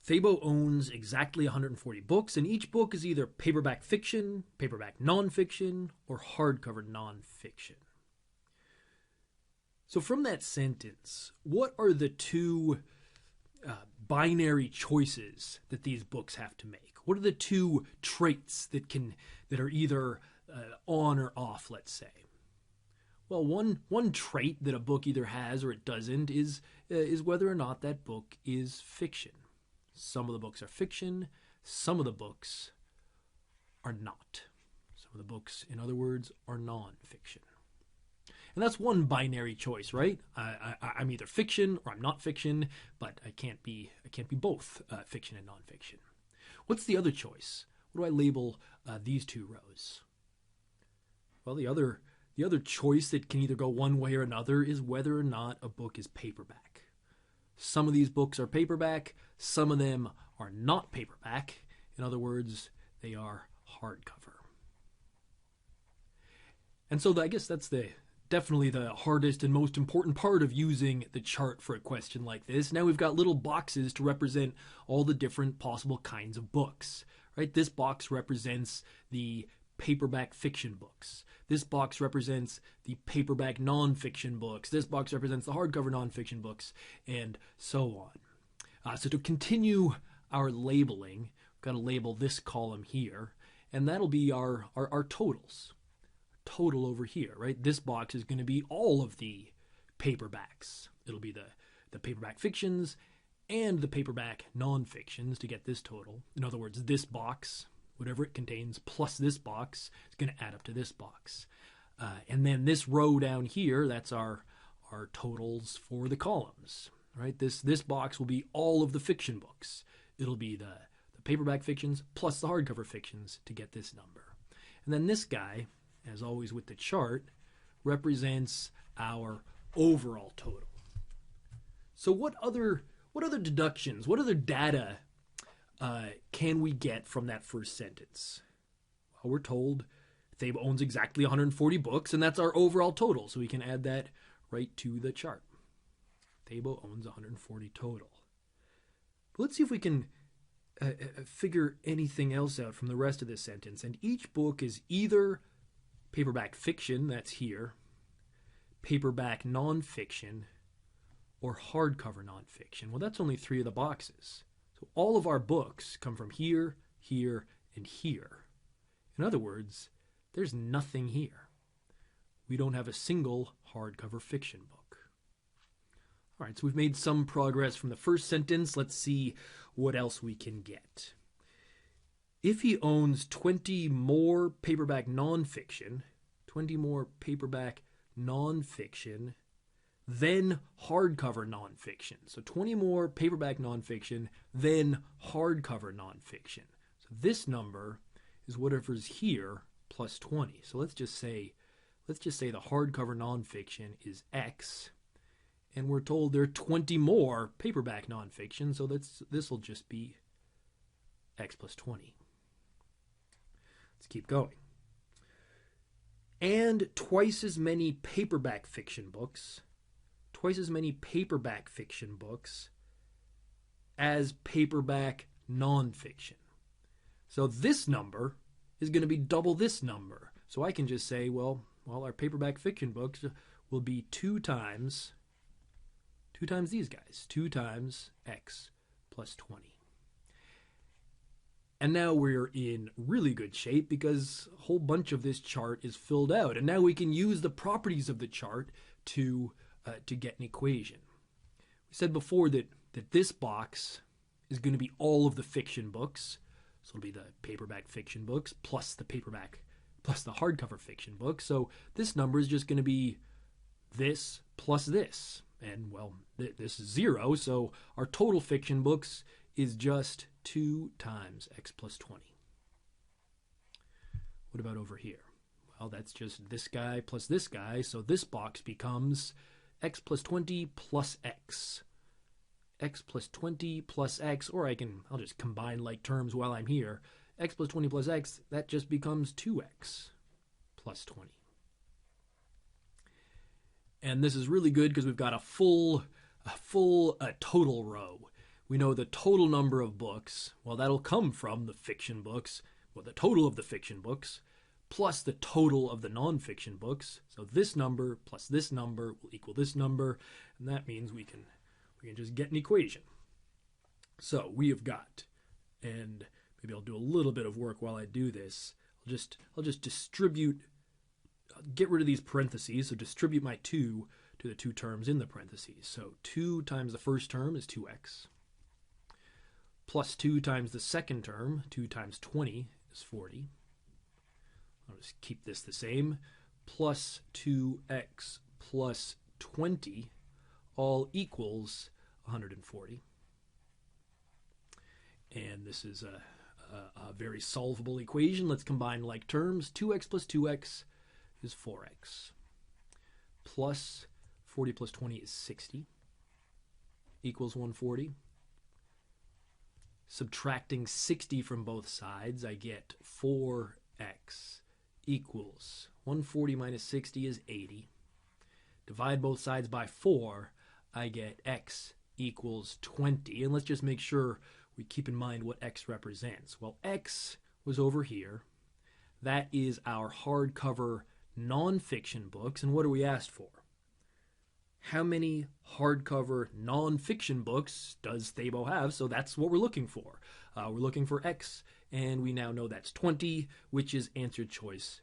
Thabo owns exactly 140 books, and each book is either paperback fiction, paperback nonfiction, or hardcover nonfiction. So, from that sentence, what are the two binary choices that these books have to make? What are the two traits that are either on or off? Let's say. Well, one trait that a book either has or it doesn't is whether or not that book is fiction. Some of the books are fiction. Some of the books are not. Some of the books, in other words, are nonfiction. And that's one binary choice, right? I'm either fiction or I'm not fiction, but I can't be both fiction and nonfiction. What's the other choice? What do I label these two rows? Well, the other choice that can either go one way or another is whether or not a book is paperback. Some of these books are paperback, some of them are not paperback. In other words, they are hardcover. And so I guess that's definitely the hardest and most important part of using the chart for a question like this. Now we've got little boxes to represent all the different possible kinds of books, right? This box represents the paperback fiction books. This box represents the paperback nonfiction books. This box represents the hardcover nonfiction books, and so on. So to continue our labeling, we've got to label this column here, and that'll be our totals. Total over here, right? This box is going to be all of the paperbacks. It'll be the paperback fictions and the paperback nonfictions to get this total. In other words, this box, whatever it contains, plus this box is going to add up to this box. And then this row down here, that's our totals for the columns, right? This box will be all of the fiction books. It'll be the paperback fictions plus the hardcover fictions to get this number. And then this guy, as always with the chart, represents our overall total. So what other deductions, what other data can we get from that first sentence? Well, we're told Thabo owns exactly 140 books, and that's our overall total, so we can add that right to the chart. Thabo owns 140 total. But let's see if we can figure anything else out from the rest of this sentence. And each book is either paperback fiction, that's here, paperback nonfiction, or hardcover nonfiction. Well, that's only 3 of the boxes. So all of our books come from here, here, and here. In other words, there's nothing here. We don't have a single hardcover fiction book. All right, so we've made some progress from the first sentence. Let's see what else we can get. If he owns 20 more paperback nonfiction, then hardcover nonfiction. So 20 more paperback nonfiction, then hardcover nonfiction. So this number is whatever's here plus 20. So let's just say the hardcover nonfiction is X, and we're told there are 20 more paperback nonfiction, so this will just be X plus 20. Let's keep going. And twice as many paperback fiction books as paperback nonfiction. So this number is going to be double this number. So I can just say, well, our paperback fiction books will be 2 times these guys, 2 times X plus 20. And now we're in really good shape because a whole bunch of this chart is filled out. And now we can use the properties of the chart to get an equation. We said before that this box is going to be all of the fiction books. So it'll be the paperback fiction books plus the hardcover fiction books. So this number is just going to be this plus this. And, well, this is 0, so our total fiction books is just 2 times X plus 20. What about over here? Well, that's just this guy plus this guy, so this box becomes X plus 20 plus X. X plus 20 plus X, or I'll just combine like terms while I'm here. X plus 20 plus X, that just becomes 2X plus 20. And this is really good because we've got a full total row. we know the total number of books. Well, that'll come from the fiction books, well, the total of the fiction books, plus the total of the nonfiction books. So this number plus this number will equal this number, and that means we can just get an equation. So we have got, and maybe I'll do a little bit of work while I do this. I'll just distribute, get rid of these parentheses, so distribute my 2 to the 2 terms in the parentheses. So 2 times the first term is 2x, plus 2 times the second term, 2 times 20 is 40. I'll just keep this the same, plus 2x plus 20 all equals 140. And this is a very solvable equation. Let's combine like terms. 2x plus 2x is 4x. Plus 40 plus 20 is 60. Equals 140. Subtracting 60 from both sides, I get 4x equals 140 minus 60 is 80. Divide both sides by 4, I get x equals 20. And let's just make sure we keep in mind what x represents. Well, x was over here. That is our hardcover nonfiction books. And what are we asked for? How many hardcover nonfiction books does Thabo have? So that's what we're looking for. We're looking for x, and we now know that's 20, which is answer choice